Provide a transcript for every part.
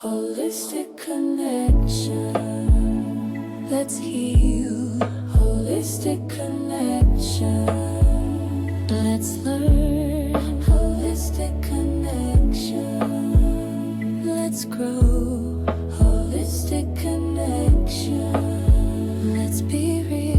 Holistic connection. Let's heal. Holistic connection. Let's learn. Holistic connection. Let's grow. Holistic connection. Let's be real.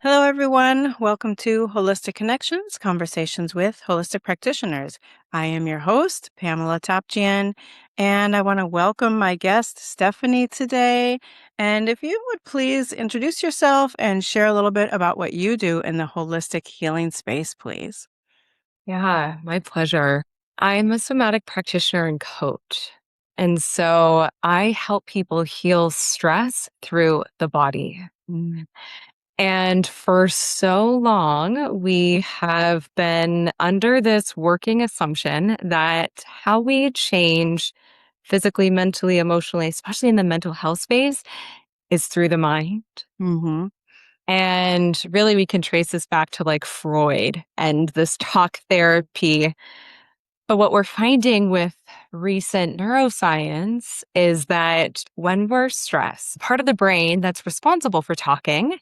Hello, everyone. Welcome to Holistic Connections, Conversations with Holistic Practitioners. I am your host, PamelaTopjian, and I want to welcome my guest, Stephanie, today. And if you would please introduce yourself and share a little bit about what you do in the holistic healing space, please. Yeah, my pleasure. I'm a somatic practitioner and coach. And so I help people heal stress through the body. And for so long, we have been under this working assumption that how we change physically, mentally, emotionally, especially in the mental health space, is through the mind. Mm-hmm. And really, we can trace this back to like Freud and this talk therapy. But what we're finding with recent neuroscience is that when we're stressed, part of the brain that's responsible for talking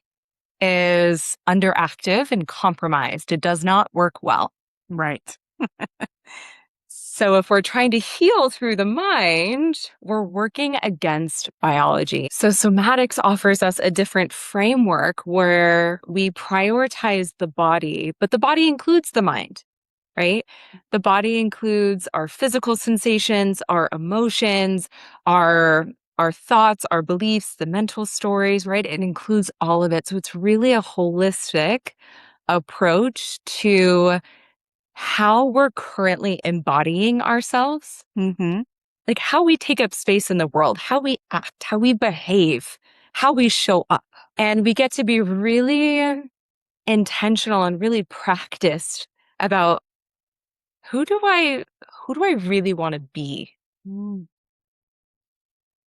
is underactive and compromised. It does not work well. Right. So if we're trying to heal through the mind, we're working against biology. So somatics offers us a different framework where we prioritize the body, but the body includes the mind, right? The body includes our physical sensations, our emotions, our thoughts, our beliefs, the mental stories, right? It includes all of it. So it's really a holistic approach to how we're currently embodying ourselves, Mm-hmm. like how we take up space in the world, how we act, how we behave, how we show up. And we get to be really intentional and really practiced about who do I really want to be?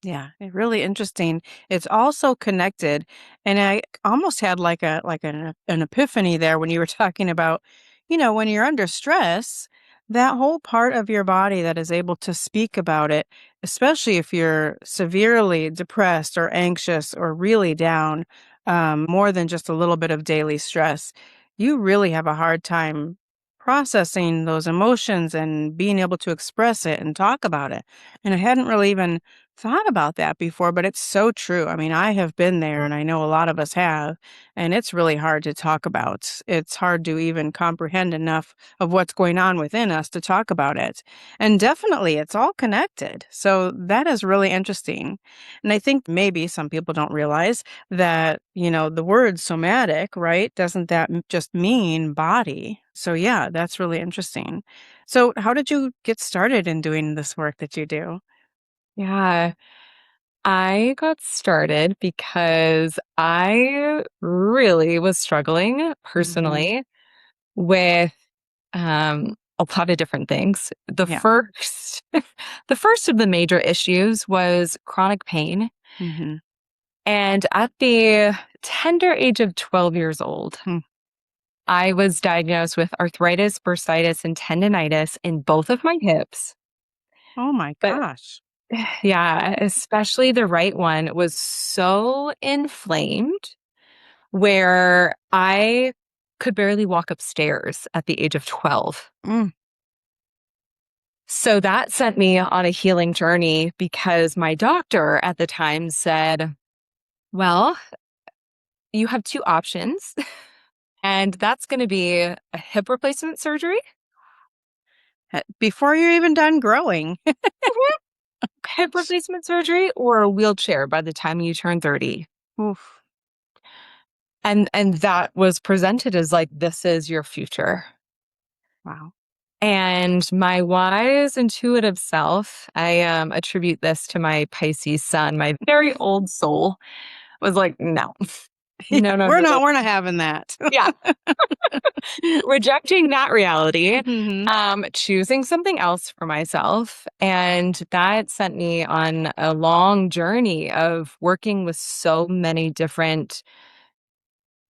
Yeah, really interesting. It's also connected, and I almost had like an epiphany there when you were talking about, when you're under stress, that whole part of your body that is able to speak about it, especially if you're severely depressed or anxious or really down, more than just a little bit of daily stress, you really have a hard time processing those emotions and being able to express it and talk about it. And I hadn't really even thought about that before, but it's so true. I mean, I have been there and I know a lot of us have, and it's really hard to talk about. It's hard to even comprehend enough of what's going on within us to talk about it. And definitely it's all connected. So that is really interesting. And I think maybe some people don't realize that, the word somatic, right? Doesn't that just mean body? So yeah, that's really interesting. So how did you get started in doing this work that you do? Yeah, I got started because I really was struggling Mhm. personally with a lot of different things. The Yeah. first the first of the major issues was chronic pain. Mhm. And at the tender age of 12 years old, Hmm. I was diagnosed with arthritis, bursitis, and tendonitis in both of my hips. Oh my But gosh. yeah, especially the right one was so inflamed where I could barely walk upstairs at the age of 12. Mm. So that sent me on a healing journey because my doctor at the time said, well, you have two options, and that's going to be a hip replacement surgery, Before you're even done growing. hip replacement surgery, or a wheelchair by the time you turn 30. Oof. And that was presented as like, this is your future. Wow. And my wise, intuitive self, I attribute this to my Pisces sun, my very old soul, was like, no, Yeah, no, no, we're no, not no. we're not having that. Yeah, rejecting that reality, Mhm. choosing something else for myself. And that sent me on a long journey of working with so many different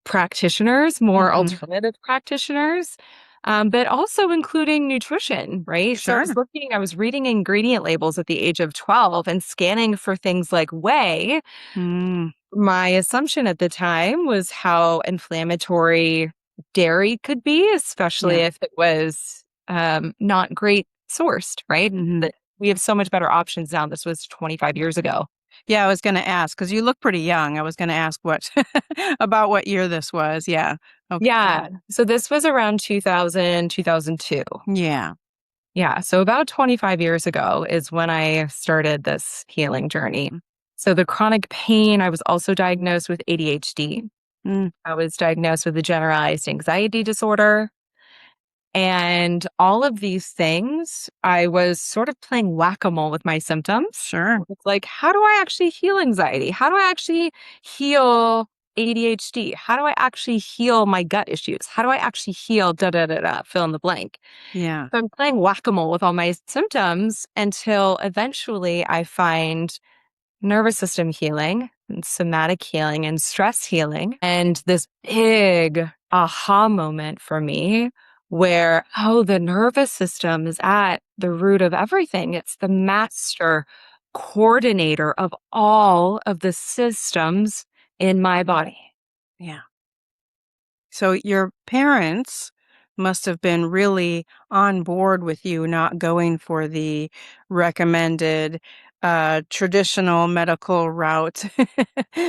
practitioners, more Mhm. alternative practitioners, but also including nutrition, right? So Sure. I was reading ingredient labels at the age of 12 and scanning for things like whey. Mm, My assumption at the time was how inflammatory dairy could be, especially yeah. if it was not great sourced, right? Hmm. That we have so much better options now. This was 25 years ago. Yeah, I was going to ask because you look pretty young. I was going to ask what about what year this was. Yeah. Okay. Yeah. So this was around 2000, 2002. Yeah. Yeah. So about 25 years ago is when I started this healing journey. So the chronic pain, I was also diagnosed with ADHD. Mm, I was diagnosed with a generalized anxiety disorder. And all of these things, I was sort of playing whack-a-mole with my symptoms. sure. It's like, how do I actually heal anxiety? How do I actually heal ADHD? How do I actually heal my gut issues? How do I actually heal da da da da, fill in the blank? Yeah. So I'm playing whack-a-mole with all my symptoms until eventually I find nervous system healing and somatic healing and stress healing. And this big aha moment for me where, oh, the nervous system is at the root of everything. It's the master coordinator of all of the systems in my body. Yeah. So your parents must have been really on board with you not going for the recommended traditional medical route.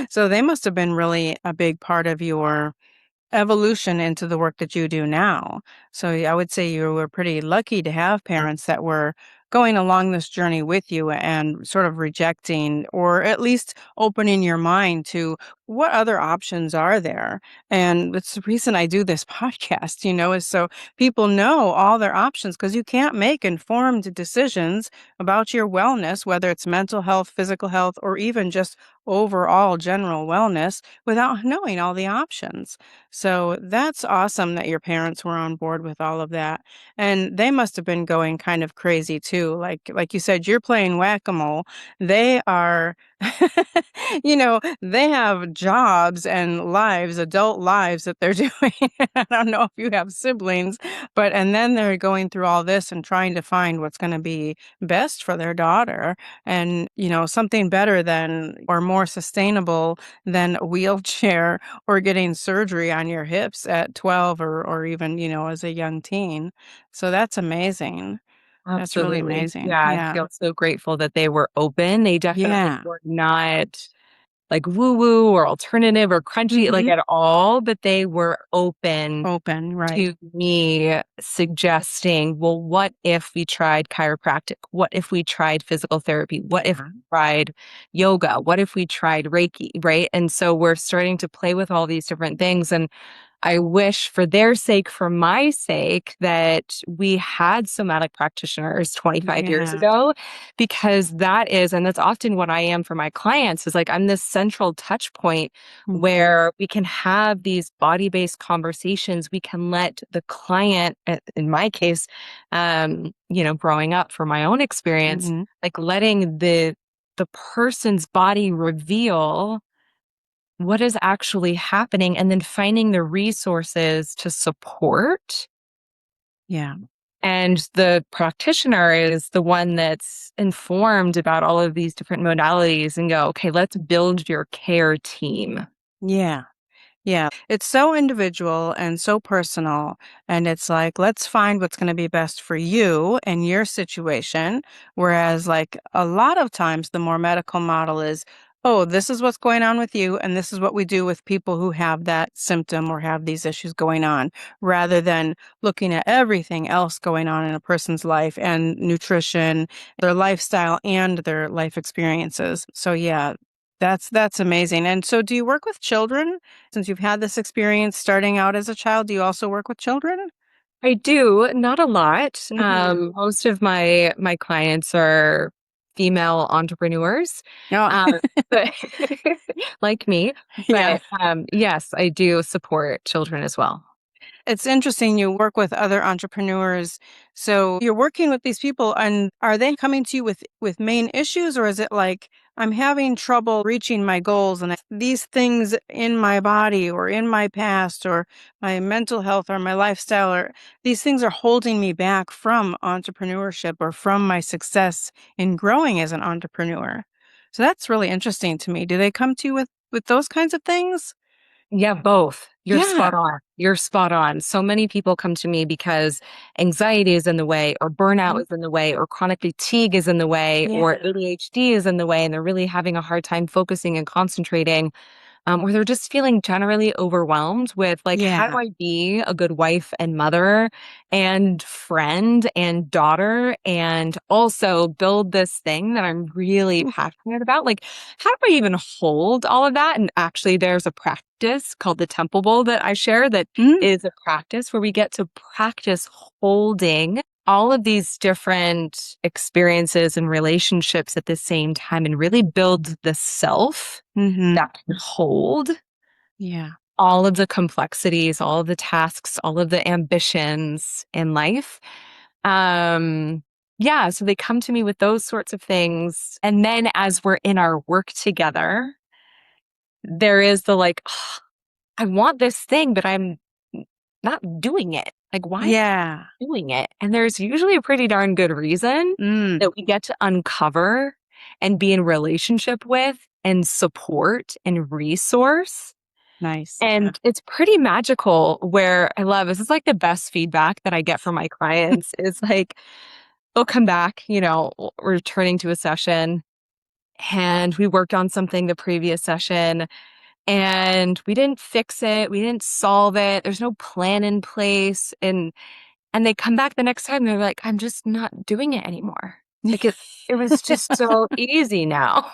So they must have been really a big part of your evolution into the work that you do now. So I would say you were pretty lucky to have parents that were going along this journey with you and sort of rejecting or at least opening your mind to what other options are there. And it's the reason I do this podcast, is so people know all their options because you can't make informed decisions about your wellness, whether it's mental health, physical health, or even just overall general wellness without knowing all the options. So that's awesome that your parents were on board with all of that. And they must have been going kind of crazy too. Like you said, you're playing whack-a-mole. They are they have jobs and lives, adult lives that they're doing. I don't know if you have siblings, but and then they're going through all this and trying to find what's going to be best for their daughter and, something better than or more sustainable than a wheelchair or getting surgery on your hips at 12 or even, as a young teen. So that's amazing. That's really Absolutely. amazing. Yeah, I Yeah. feel so grateful that they were open. They definitely Yeah. were not like woo woo or alternative or crunchy, like Mhm. at all, but they were open Open, right. to me suggesting, well, what if we tried chiropractic? What if we tried physical therapy? What if we tried yoga? What if we tried Reiki? Right. And so we're starting to play with all these different things. And I wish for their sake, for my sake, that we had somatic practitioners 25 years Yeah. ago, because and that's often what I am for my clients is like, I'm this central touch point Mm, where we can have these body-based conversations. We can let the client, in my case, growing up from my own experience, mhm. like letting the person's body reveal what is actually happening and then finding the resources to support. Yeah. And the practitioner is the one that's informed about all of these different modalities and go, okay, let's build your care team. Yeah. Yeah, it's so individual and so personal. And it's like, let's find what's going to be best for you and your situation. Whereas, like, a lot of times, the more medical model is, oh, this is what's going on with you. And this is what we do with people who have that symptom or have these issues going on, rather than looking at everything else going on in a person's life and nutrition, their lifestyle, and their life experiences. So, yeah. That's amazing. And so do you work with children? Since you've had this experience starting out as a child, do you also work with children? I do, not a lot. Mhm. Most of my clients are female entrepreneurs, Oh, um, but like me. yeah. But yes, I do support children as well. It's interesting you work with other entrepreneurs. So you're working with these people and are they coming to you with main issues or is it like I'm having trouble reaching my goals, and these things in my body or in my past or my mental health or my lifestyle, or these things are holding me back from entrepreneurship or from my success in growing as an entrepreneur. So that's really interesting to me. Do they come to you with those kinds of things? Yeah, both. You're Yeah. spot on. You're spot on. So many people come to me because anxiety is in the way, or burnout Mhm. is in the way, or chronic fatigue is in the way, Yeah. or ADHD is in the way, and they're really having a hard time focusing and concentrating. Or they're just feeling generally overwhelmed with like, how do Yeah. I be a good wife and mother and friend and daughter and also build this thing that I'm really Mm. passionate about? Like, how do I even hold all of that? And actually, there's a practice called the Temple Bowl that I share that Mm. is a practice where we get to practice holding all of these different experiences and relationships at the same time and really build the self Mhm. that can hold Yeah. all of the complexities, all of the tasks, all of the ambitions in life. Um, yeah, so they come to me with those sorts of things. And then as we're in our work together, there is the like, "Ugh, I want this thing, but I'm not doing it. Like, why am Yeah. I doing it?" And there's usually a pretty darn good reason Mm. that we get to uncover and be in relationship with and support and resource. Nice. Yeah. And it's pretty magical where I love this is like the best feedback that I get from my clients is like, they'll come back, returning to a session and we worked on something the previous session and we didn't fix it. We didn't solve it. There's no plan in place. And they come back the next time, they're like, I'm just not doing it anymore. Like it was just so easy now.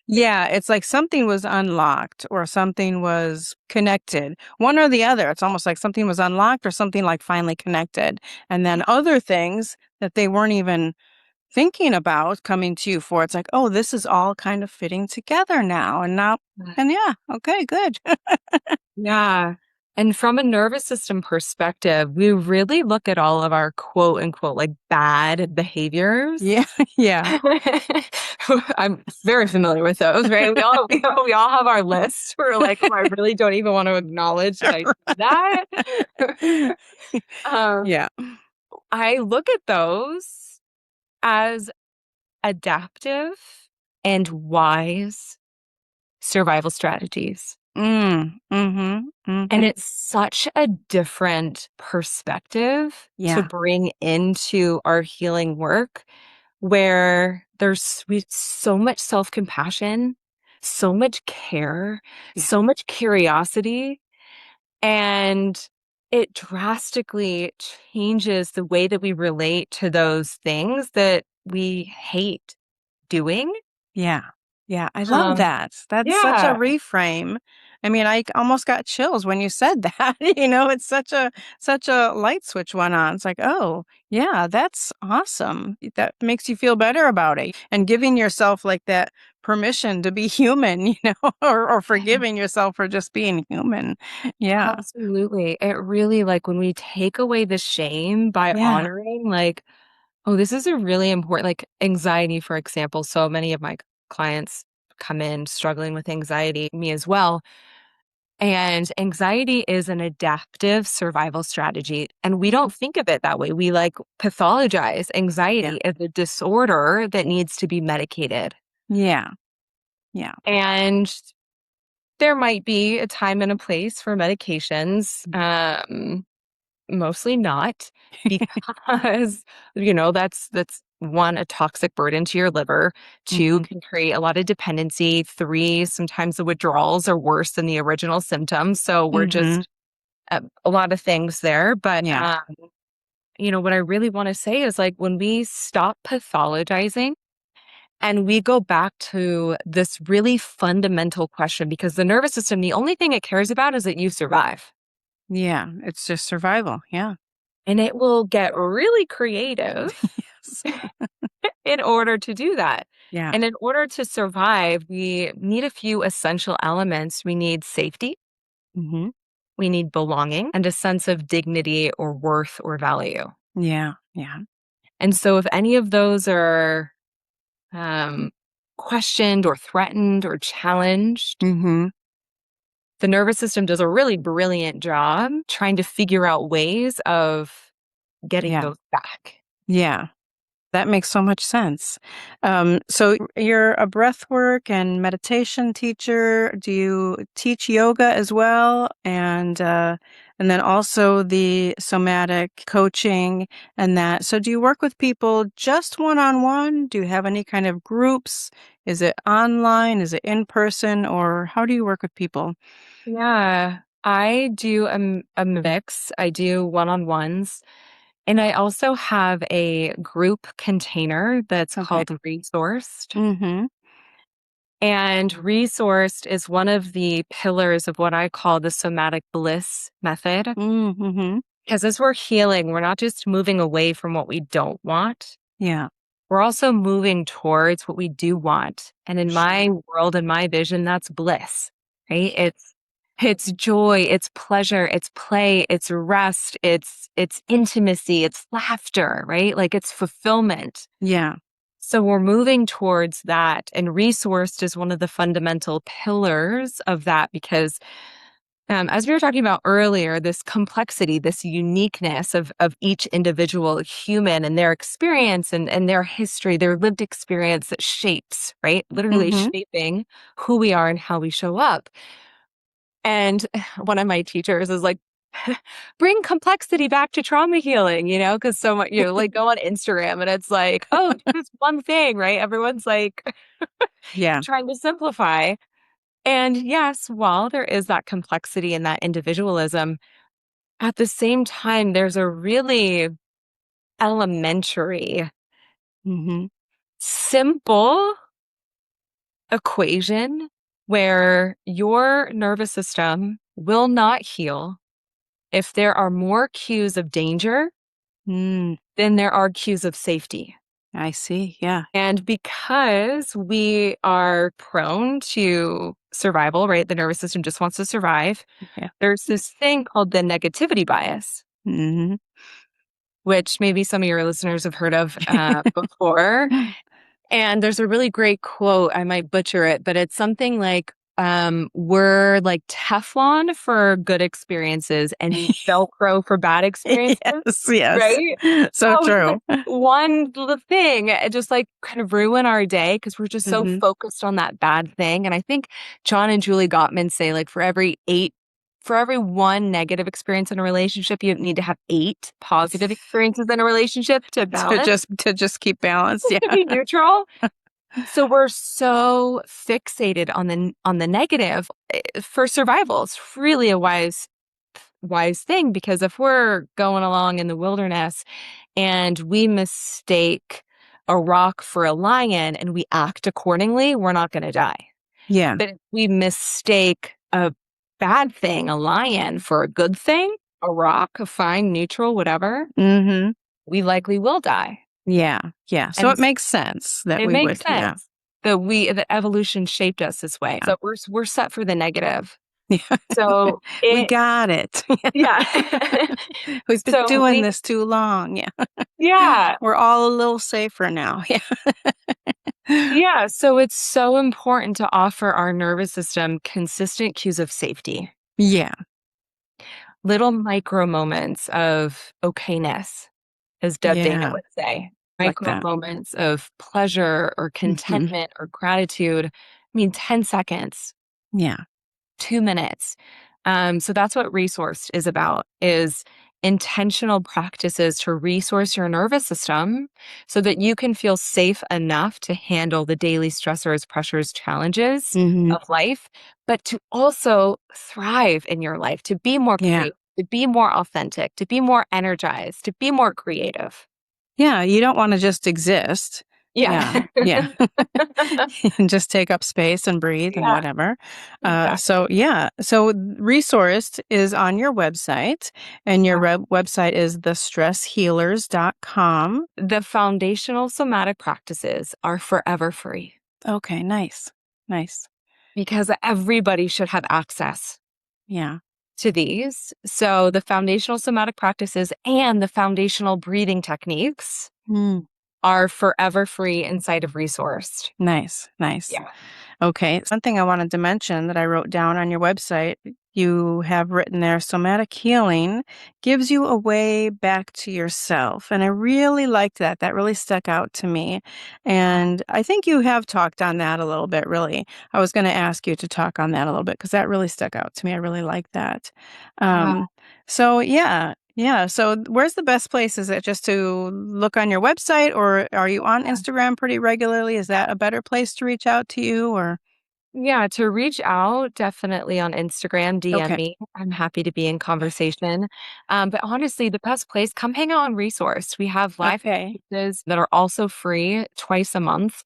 Yeah, it's like something was unlocked or something was connected. One or the other. It's almost like something was unlocked or something like finally connected. And then other things that they weren't even thinking about coming to you for. It's like, oh, this is all kind of fitting together now. And yeah, okay, good. Yeah. And from a nervous system perspective, we really look at all of our quote unquote like bad behaviors. Yeah, yeah. I'm very familiar with those, right? We all have our lists. We're like, oh, I really don't even want to acknowledge that I did that. um, Yeah. I look at those as adaptive and wise survival strategies. Mhm. And Mhm. it's such a different perspective to Yeah. bring into our healing work where there's so much self-compassion, so much care, Yeah. so much curiosity, and it drastically changes the way that we relate to those things that we hate doing. Yeah. Yeah, I love Um, that. That's such a yeah, reframe. I mean, almost got chills when you said that. It's such a light switch went on. It's like, "Oh, yeah, that's awesome." That makes you feel better about it and giving yourself like that permission to be human, or forgiving yourself for just being human. Yeah. absolutely. It really like when we take away the shame by Yeah. honoring, like, oh, this is a really important, like anxiety, for example. So many of my clients come in struggling with anxiety, me as well. And anxiety is an adaptive survival strategy. And we don't think of it that way. We like pathologize Yeah. anxiety as a disorder that needs to be medicated. Yeah. Yeah. And there might be a time and a place for medications. Mostly not because, that's one, a toxic burden to your liver, two, Mhm. can create a lot of dependency, three, sometimes the withdrawals are worse than the original symptoms. So we're Mhm. just a lot of things there. But, Yeah. what I really want to say is like when we stop pathologizing and we go back to this really fundamental question, because the nervous system, the only thing it cares about is that you survive. Yeah, it's just survival. Yeah. And it will get really creative Yes. in order to do that. Yeah. And in order to survive, we need a few essential elements. We need safety, Mhm. we need belonging, and a sense of dignity or worth or value. Yeah. Yeah. And so, if any of those are um, questioned or threatened or challenged, Mm-hmm. the nervous system does a really brilliant job trying to figure out ways of getting Yeah. those back. Yeah. That makes so much sense. So you're a breathwork and meditation teacher. Do you teach yoga as well? And then also the somatic coaching and that. So do you work with people just one-on-one? Do you have any kind of groups? Is it online? Is it in person? Or how do you work with people? Yeah, I do a mix. I do one-on-ones. And I also have a group container that's Okay. called Resourced. Mm-hmm. And Resourced is one of the pillars of what I call the somatic bliss method. Mm-hmm. Because as we're healing, we're not just moving away from what we don't want, Yeah. we're also moving towards what we do want. And in my world and my vision, that's bliss, right? It's joy, it's pleasure, it's play, it's rest, it's intimacy, it's laughter, right? Like it's fulfillment. Yeah. So we're moving towards that. And resourced is one of the fundamental pillars of that because as we were talking about earlier, this complexity, this uniqueness of each individual human and their experience and their history, their lived experience that shapes, right? Literally Mm-hmm. shaping who we are and how we show up. And one of my teachers is like, bring complexity back to trauma healing, because so much, like go on Instagram and it's like, oh, this one thing, right? Everyone's like Yeah. trying to simplify. And yes, while there is that complexity and that individualism, at the same time, there's a really elementary, Mm-hmm. simple equation where your nervous system will not heal if there are more cues of danger Mm, than there are cues of safety. I see. Yeah. And because we are prone to survival, right? The nervous system just wants to survive. Yeah. There's this thing called the negativity bias, Mm-hmm. which maybe some of your listeners have heard of before. And there's a really great quote. I might butcher it, but it's something like, we're like Teflon for good experiences and Velcro for bad experiences, Yes, yes. right? So Oh, it's true. like one little thing, it just like kind of ruin our day because we're just so Mhm. focused on that bad thing. And I think John and Julie Gottman say like for every one negative experience in a relationship, you need to have 8 positive experiences in a relationship to To balance, just keep balance, to yeah. be neutral. So we're so fixated on the negative for survival. It's really a wise thing because if we're going along in the wilderness and we mistake a rock for a lion and we act accordingly, we're not going to die. Yeah. But if we mistake a bad thing, a lion, for a good thing, a rock, a fine, neutral, whatever, Mhm. we likely will die. Yeah, yeah. So And it makes sense that it we makes would, yeah. sense that evolution shaped us this way. Yeah. So we're set for the negative. Yeah. So We it got it. yeah. We've been So doing we this too long, yeah. yeah. We're all a little safer now, yeah. Yeah, so it's so important to offer our nervous system consistent cues of safety. Yeah, Little micro moments of okayness, as Deb Dana yeah, would say. like Micro that. moments of pleasure or Mhm. contentment or gratitude. I mean, 10 seconds, Yeah, 2 minutes. So that's what resourced is about, is intentional practices to resource your nervous system so that you can feel safe enough to handle the daily stressors, pressures, challenges mhm. of life, but to also thrive in your life, to be more Yeah. creative, to be more authentic, to be more energized, to be more creative. Yeah, you don't wanna just exist. Yeah. Yeah, yeah. And just take up space and breathe and Yeah, whatever. exactly. So yeah, so Resourced is on your website, and your Yeah. website is thestresshealers.com. The foundational somatic practices are forever free Okay, nice, nice. because everybody should have access Yeah. to these. So the foundational somatic practices and the foundational breathing techniques Mm. are forever free inside of Resourced. Nice, nice. Yeah. Okay. One thing I wanted to mention that I wrote down on your website, you have written there, somatic healing gives you a way back to yourself. And I really liked that. That really stuck out to me. And I think you have talked on that a little bit, really. I was going to ask you to talk on that a little bit because that really stuck out to me. I really like that. Yeah. So, yeah. Yeah. So, where's the best place? Is it just to look on your website, or are you on Instagram pretty regularly? Is that a better place to reach out to you, or? Yeah, to reach out, definitely on Instagram, DM Okay. me. I'm happy to be in conversation. But honestly, the best place, come hang out on Resource. We have live Okay. classes that are also free twice a month.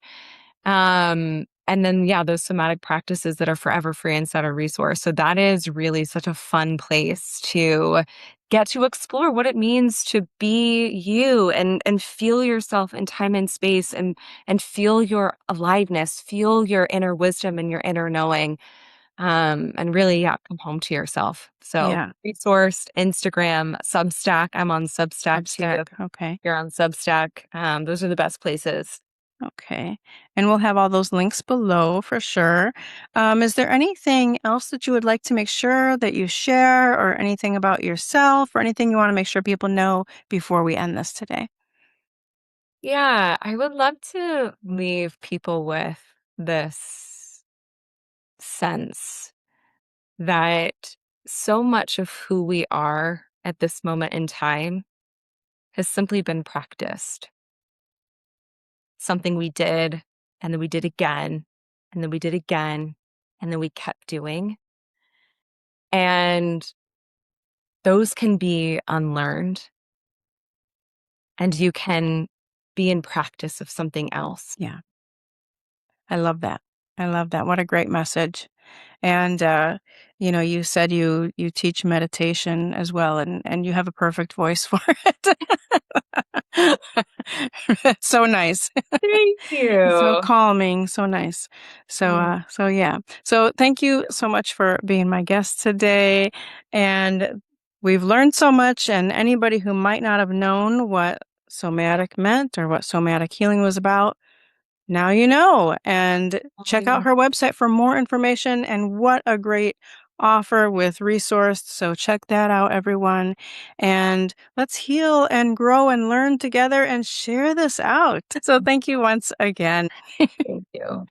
And then, yeah, those somatic practices that are forever free inside our Resource. So that is really such a fun place to get to explore what it means to be you and feel yourself in time and space and feel your aliveness, feel your inner wisdom and your inner knowing. And really, yeah, come home to yourself. So Yeah. Resourced, Instagram, Substack. I'm on Substack too. Substack. If Okay. you're on Substack, those are the best places. Okay. And we'll have all those links below for sure. Is there anything else that you would like to make sure that you share, or anything about yourself, or anything you want to make sure people know before we end this today? Yeah, I would love to leave people with this sense that so much of who we are at this moment in time has simply been practiced. Something we did, and then we did again, and then we did again, and then we kept doing. And those can be unlearned, and you can be in practice of something else. Yeah. I love that. I love that. What a great message. And you said you teach meditation as well, and you have a perfect voice for it. That's so nice. Thank So you. calming, so nice. So Mm. so yeah. So thank you so much for being my guest today. And we've learned so much, and anybody who might not have known what somatic meant or what somatic healing was about, now you know. And check out Yeah. her website for more information, and what a great offer with Resourced. So check that out, everyone. And let's heal and grow and learn together and share this out. So thank you once again. Thank you.